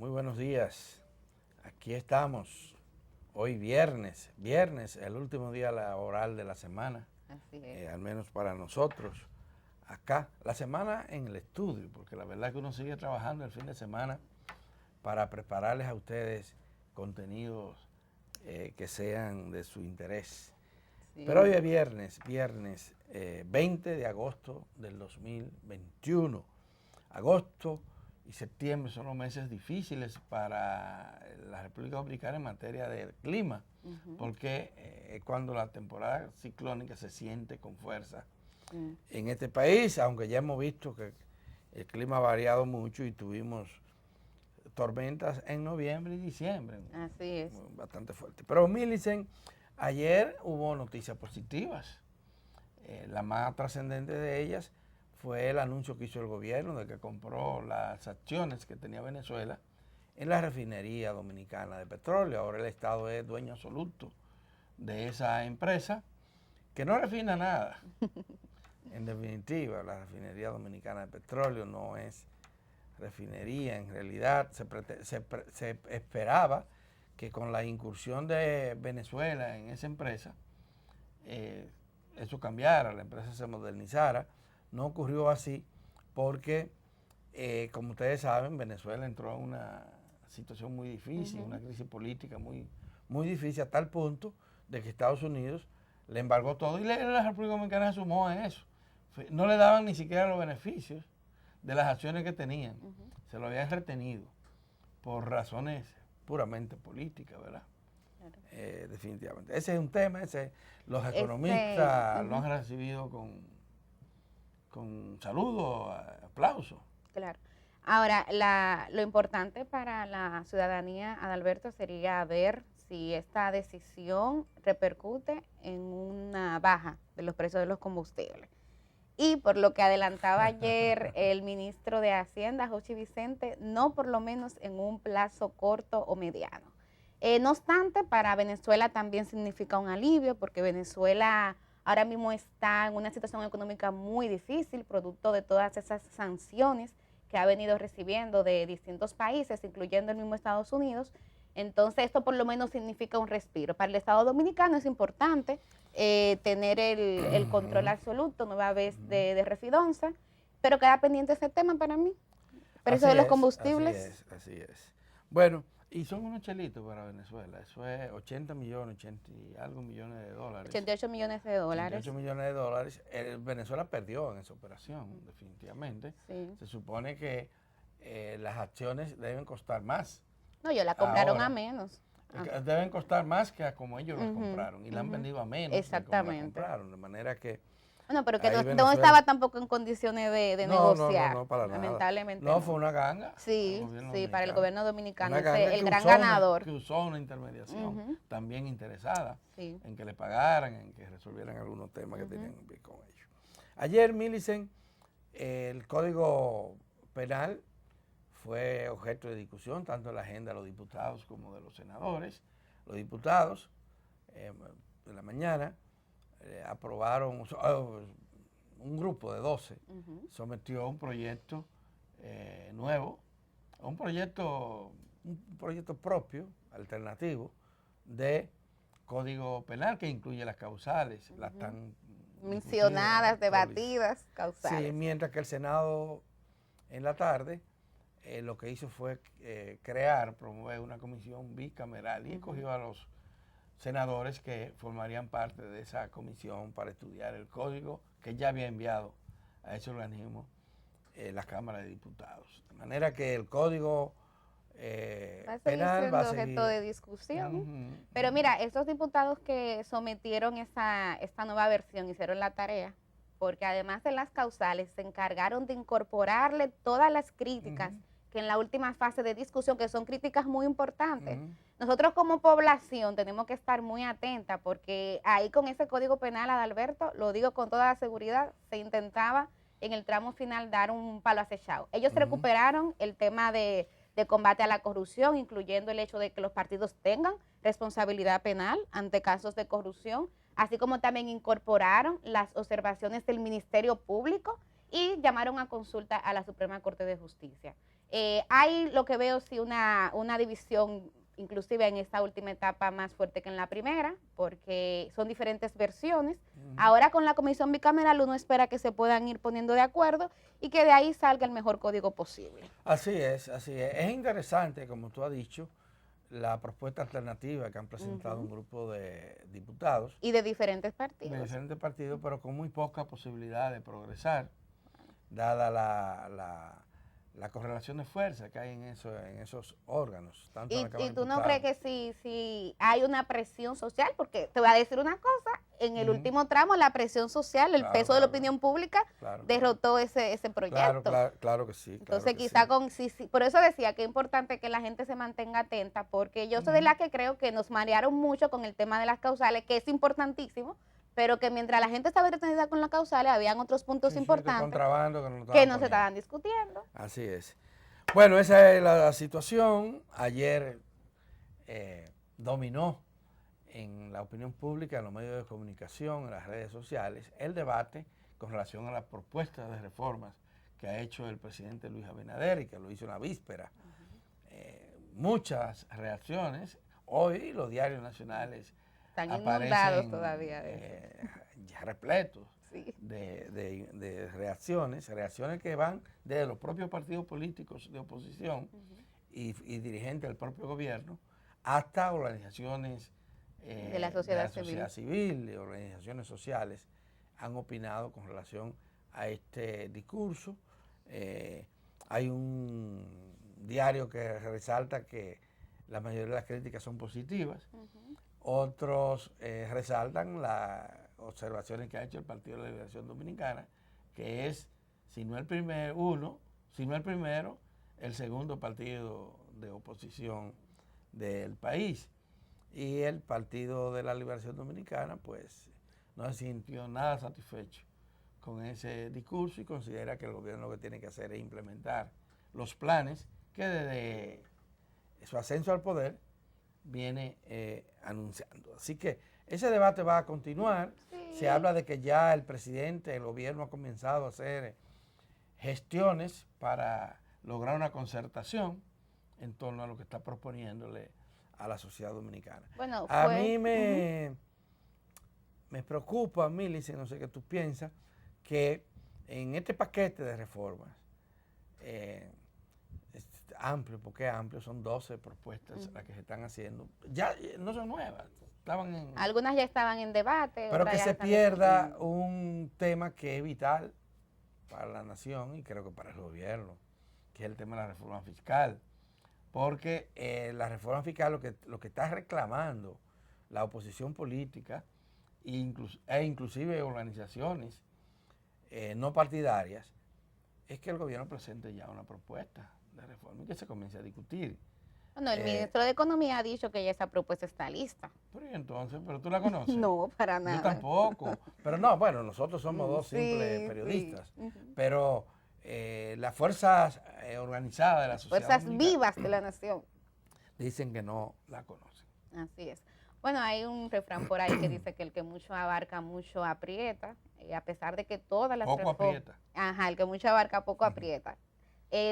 Muy buenos días. Aquí estamos. Hoy viernes, el último día laboral de la semana. Así es. Al menos para nosotros. Acá, la semana en el estudio, porque la verdad es que uno sigue trabajando el fin de semana para prepararles a ustedes contenidos que sean de su interés. Sí. Pero hoy es viernes 20 de agosto del 2021. Agosto y septiembre son los meses difíciles para la República Dominicana en materia de clima, porque es cuando la temporada ciclónica se siente con fuerza en este país, aunque ya hemos visto que el clima ha variado mucho y tuvimos tormentas en noviembre y diciembre. Así es. Bastante fuerte. Pero Millicent, ayer hubo noticias positivas. La más trascendente de ellas fue el anuncio que hizo el gobierno de que compró las acciones que tenía Venezuela en la refinería dominicana de petróleo. Ahora el Estado es dueño absoluto de esa empresa que no refina nada. En definitiva, la refinería dominicana de petróleo no es refinería. En realidad se esperaba que con la incursión de Venezuela en esa empresa, eso cambiara, la empresa se modernizara. No ocurrió así porque, como ustedes saben, Venezuela entró en una situación muy difícil, una crisis política muy difícil, a tal punto de que Estados Unidos le embargó todo y la República Dominicana se sumó en eso. No le daban ni siquiera los beneficios de las acciones que tenían, se lo habían retenido por razones puramente políticas, ¿verdad? Claro. Definitivamente. Ese es un tema, los economistas lo han recibido con saludos, aplausos. Claro. Ahora, lo importante para la ciudadanía, Adalberto, sería ver si esta decisión repercute en una baja de los precios de los combustibles. Y por lo que adelantaba ayer el ministro de Hacienda, Jochi Vicente, no por lo menos en un plazo corto o mediano. No obstante, para Venezuela también significa un alivio, porque Venezuela ahora mismo está en una situación económica muy difícil, producto de todas esas sanciones que ha venido recibiendo de distintos países, incluyendo el mismo Estados Unidos. Entonces, esto por lo menos significa un respiro. Para el Estado Dominicano es importante tener el control absoluto, nueva vez de Refidonza, pero queda pendiente ese tema para mí. Precio de los combustibles. Así es. Bueno, y son unos chelitos para Venezuela. Eso es 80 millones, 80 y algo millones de dólares. 88 millones de dólares. 88 millones de dólares. Venezuela perdió en esa operación, definitivamente. Sí. Se supone que las acciones deben costar más. No, ellos la compraron a menos. Deben costar más que a como ellos las compraron y la han vendido a menos. Exactamente. De como la compraron, de manera que... Bueno, pero que no estaba tampoco en condiciones de negociar. No, para nada. Lamentablemente. No, fue una ganga. Sí, para el gobierno dominicano, el gran ganador. Que usó una intermediación también interesada en que le pagaran, en que resolvieran algunos temas que tenían que ver con ellos. Ayer, Millicent, el Código Penal fue objeto de discusión tanto en la agenda de los diputados como de los senadores. Los diputados, de la mañana, aprobaron, un grupo de 12 sometió un proyecto nuevo, un proyecto propio, alternativo, de Código Penal que incluye las causales, las tan mencionadas, debatidas, causales. Sí, mientras que el Senado en la tarde lo que hizo fue promover una comisión bicameral y escogió a los senadores que formarían parte de esa comisión para estudiar el código que ya había enviado a ese organismo la Cámara de Diputados. De manera que el código penal va a seguir objeto de discusión. Pero mira, estos diputados que sometieron esta nueva versión hicieron la tarea, porque además de las causales se encargaron de incorporarle todas las críticas que en la última fase de discusión, que son críticas muy importantes. Nosotros como población tenemos que estar muy atentas, porque ahí con ese Código Penal, Adalberto, lo digo con toda la seguridad, se intentaba en el tramo final dar un palo acechado. Ellos recuperaron el tema de combate a la corrupción, incluyendo el hecho de que los partidos tengan responsabilidad penal ante casos de corrupción, así como también incorporaron las observaciones del Ministerio Público y llamaron a consulta a la Suprema Corte de Justicia. Hay lo que veo sí una división inclusive en esta última etapa más fuerte que en la primera, porque son diferentes versiones. Ahora con la comisión bicameral uno espera que se puedan ir poniendo de acuerdo y que de ahí salga el mejor código posible. Así es, así es. Es interesante, como tú has dicho, la propuesta alternativa que han presentado un grupo de diputados. Y de diferentes partidos. De diferentes partidos, pero con muy poca posibilidad de progresar, dada la correlación de fuerza que hay en esos órganos. Tanto en la Cámara ¿Y tú no Diputados. crees que si hay una presión social? Porque te voy a decir una cosa, en el último tramo la presión social, el peso de la opinión pública derrotó ese proyecto. Claro que sí. Entonces quizá por eso decía que es importante que la gente se mantenga atenta, porque yo soy de la que creo que nos marearon mucho con el tema de las causales, que es importantísimo, pero que mientras la gente estaba entretenida con las causales, habían otros puntos importantes que no se estaban discutiendo. Así es. Bueno, esa es la situación. Ayer dominó en la opinión pública, en los medios de comunicación, en las redes sociales, el debate con relación a las propuestas de reformas que ha hecho el presidente Luis Abinader y que lo hizo en la víspera. Muchas reacciones. Hoy los diarios nacionales están inundados todavía ya repletos de reacciones que van desde los propios partidos políticos de oposición y dirigentes del propio gobierno hasta organizaciones de la sociedad civil, de organizaciones sociales, han opinado con relación a este discurso. Hay un diario que resalta que la mayoría de las críticas son positivas. Otros resaltan las observaciones que ha hecho el Partido de la Liberación Dominicana, que es, si no el primero, el segundo partido de oposición del país. Y el Partido de la Liberación Dominicana, pues, no se sintió nada satisfecho con ese discurso y considera que el gobierno lo que tiene que hacer es implementar los planes que desde su ascenso al poder viene anunciando. Así que ese debate va a continuar. Se habla de que ya el presidente, el gobierno ha comenzado a hacer gestiones para lograr una concertación en torno a lo que está proponiéndole a la sociedad dominicana. Bueno, a mí me preocupa, Milice, no sé qué tú piensas, que en este paquete de reformas, amplio, porque es amplio, son 12 propuestas las que se están haciendo. Ya no son nuevas, algunas ya estaban en debate. Pero que se pierda un tema que es vital para la nación y creo que para el gobierno, que es el tema de la reforma fiscal. Porque la reforma fiscal lo que está reclamando la oposición política e inclusive organizaciones no partidarias es que el gobierno presente ya una propuesta de reforma y que se comience a discutir. Bueno, el ministro de Economía ha dicho que ya esa propuesta está lista. Pero ¿y entonces? ¿Pero tú la conoces? No, para nada. Yo tampoco. Pero no, bueno, nosotros somos dos simples periodistas. Pero las fuerzas organizadas de la sociedad fuerzas vivas de la nación dicen que no la conocen. Así es. Bueno, hay un refrán por ahí que dice que el que mucho abarca, mucho aprieta. A pesar de que todas las poco aprieta. Ajá, el que mucho abarca, poco aprieta.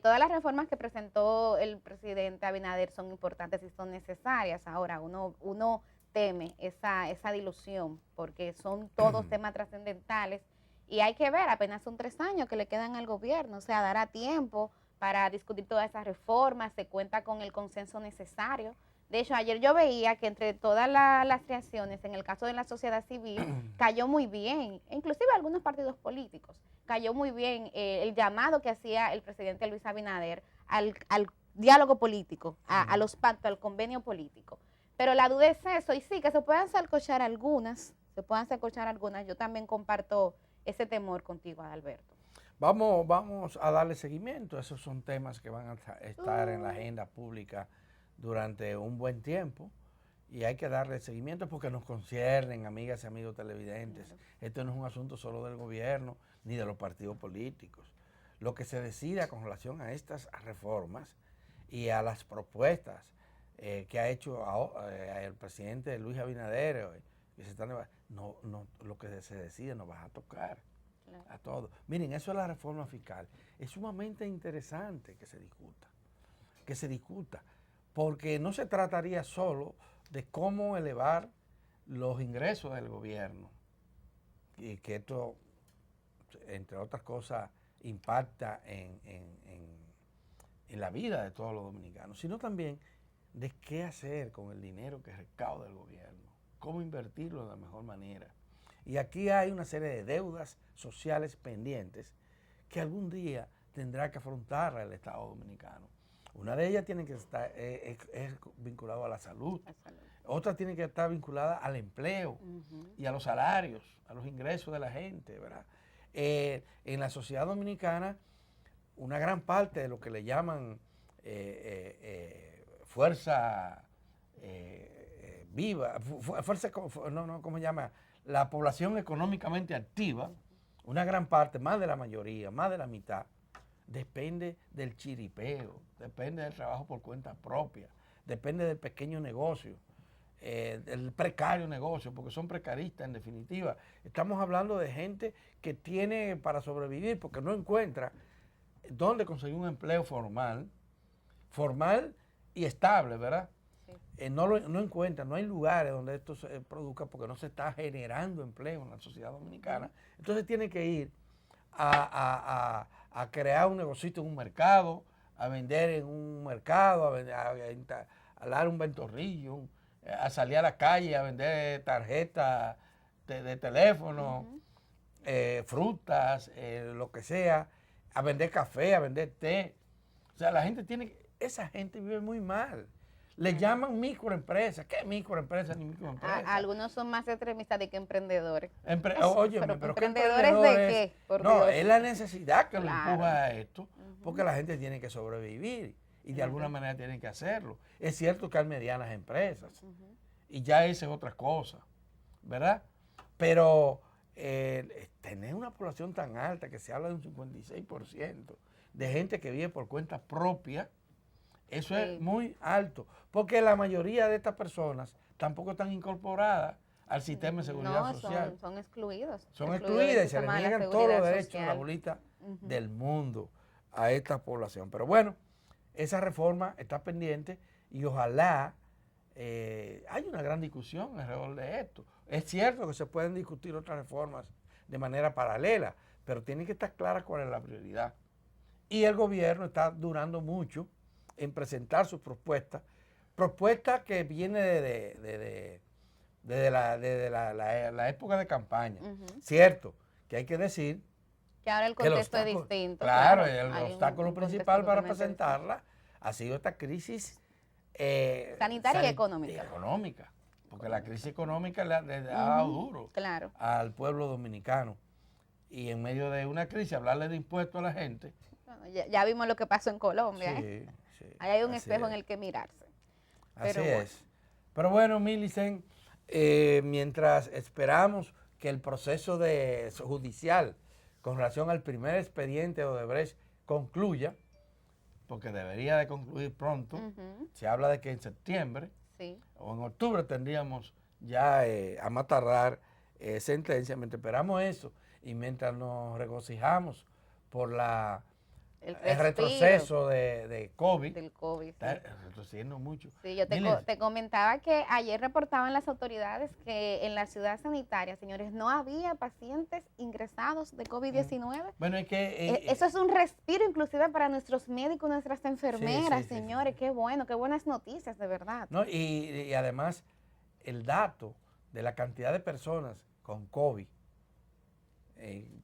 Todas las reformas que presentó el presidente Abinader son importantes y son necesarias. Ahora, uno teme esa dilución porque son todos temas trascendentales y hay que ver, apenas son 3 años que le quedan al gobierno, o sea, dará tiempo para discutir todas esas reformas, se cuenta con el consenso necesario. De hecho, ayer yo veía que entre todas las reacciones, en el caso de la sociedad civil, cayó muy bien, inclusive algunos partidos políticos, cayó muy bien el llamado que hacía el presidente Luis Abinader al diálogo político, a los pactos, al convenio político. Pero la duda es eso, y sí, que se puedan salcochar algunas, yo también comparto ese temor contigo, Adalberto. Vamos a darle seguimiento, esos son temas que van a estar en la agenda pública durante un buen tiempo y hay que darle seguimiento porque nos conciernen, amigas y amigos televidentes. Esto no es un asunto solo del gobierno ni de los partidos políticos. Lo que se decida con relación a estas reformas y a las propuestas que ha hecho el presidente Luis Abinader, lo que se decide nos va a tocar a todos. Miren, eso es la reforma fiscal. Es sumamente interesante que se discuta. que se discuta, porque no se trataría solo de cómo elevar los ingresos del gobierno, y que esto, entre otras cosas, impacta en la vida de todos los dominicanos, sino también de qué hacer con el dinero que recauda el gobierno, cómo invertirlo de la mejor manera. Y aquí hay una serie de deudas sociales pendientes que algún día tendrá que afrontar el Estado dominicano. Una de ellas tiene que estar es vinculada a la salud, otra tiene que estar vinculada al empleo y a los salarios, a los ingresos de la gente, ¿verdad? En la sociedad dominicana, una gran parte de lo que le llaman fuerza viva, fuerza, no, ¿cómo se llama? La población económicamente activa, una gran parte, más de la mayoría, más de la mitad, depende del chiripeo, depende del trabajo por cuenta propia, depende del pequeño negocio, del precario negocio, porque son precaristas en definitiva. Estamos hablando de gente que tiene para sobrevivir porque no encuentra dónde conseguir un empleo formal y estable, ¿verdad? Sí. No encuentra, no hay lugares donde esto se produzca porque no se está generando empleo en la sociedad dominicana. Entonces tiene que ir a crear un negocito en un mercado, a vender en un mercado, a dar un ventorrillo, a salir a la calle a vender tarjetas de teléfono, frutas, lo que sea, a vender café, a vender té. O sea, esa gente vive muy mal. Le llaman microempresas. ¿Qué microempresas ni microempresas? Algunos son más extremistas de que emprendedores. Óyeme, pero ¿emprendedores de qué? No, es la necesidad que lo empuja a esto, porque la gente tiene que sobrevivir y de alguna manera tienen que hacerlo. Es cierto que hay medianas empresas y ya esa es otra cosa, ¿verdad? Pero tener una población tan alta, que se habla de un 56% de gente que vive por cuenta propia, eso es muy alto, porque la mayoría de estas personas tampoco están incorporadas al sistema de seguridad social. Son excluidos. Son excluidas y se les niegan todos los derechos, la bolita del mundo a esta población. Pero bueno, esa reforma está pendiente y ojalá hay una gran discusión alrededor de esto. Es cierto que se pueden discutir otras reformas de manera paralela, pero tiene que estar clara cuál es la prioridad. Y el gobierno está durando mucho en presentar sus propuestas que viene desde la época de campaña. Cierto, que hay que decir que ahora el contexto es distinto. Claro, el obstáculo principal para presentarla ha sido esta crisis sanitaria y económica. Porque la crisis económica le ha dado duro al pueblo dominicano. Y en medio de una crisis, hablarle de impuestos a la gente. Bueno, ya vimos lo que pasó en Colombia. Sí. Ahí hay un espejo en el que mirarse. Así es. Pero bueno, Millicent, mientras esperamos que el proceso judicial con relación al primer expediente de Odebrecht concluya, porque debería de concluir pronto, se habla de que en septiembre o en octubre tendríamos ya a más tardar sentencia. Mientras esperamos eso y mientras nos regocijamos por el retroceso de COVID. Del COVID, está retrocediendo mucho. Sí, yo te comentaba que ayer reportaban las autoridades que en la ciudad sanitaria, señores, no había pacientes ingresados de COVID-19. Bueno, es que... eso es un respiro inclusive para nuestros médicos, nuestras enfermeras, señores. Qué bueno, qué buenas noticias, de verdad. No, y además, el dato de la cantidad de personas con COVID,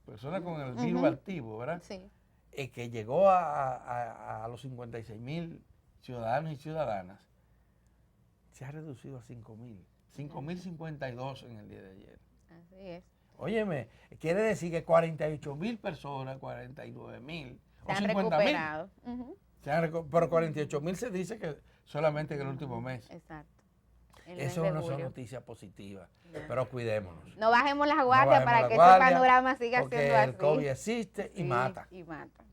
personas con el virus activo, ¿verdad? Sí. Que llegó a los 56,000 ciudadanos y ciudadanas, se ha reducido a 5,000. 5,052 en el día de ayer. Así es. Óyeme, quiere decir que 48,000 personas, 49,000 o 50,000. Pero 48,000 se dice que solamente en el último mes. Exacto. Eso no son noticias positivas, pero cuidémonos. No bajemos las guardias para que ese panorama siga siendo así. Porque el COVID existe y mata. Y mata.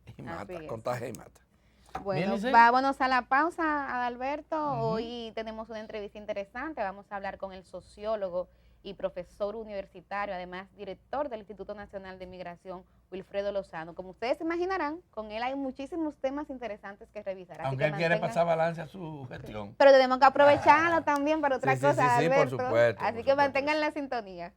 Contagia y mata. Bueno, vámonos a la pausa, Adalberto. Hoy tenemos una entrevista interesante. Vamos a hablar con el sociólogo y profesor universitario, además director del Instituto Nacional de Migración, Wilfredo Lozano. Como ustedes se imaginarán, con él hay muchísimos temas interesantes que revisar. Aunque él quiere pasar balance a su gestión. Pero tenemos que aprovecharlo también para otra cosa, sí, Alberto. por supuesto. Así que mantengan la sintonía.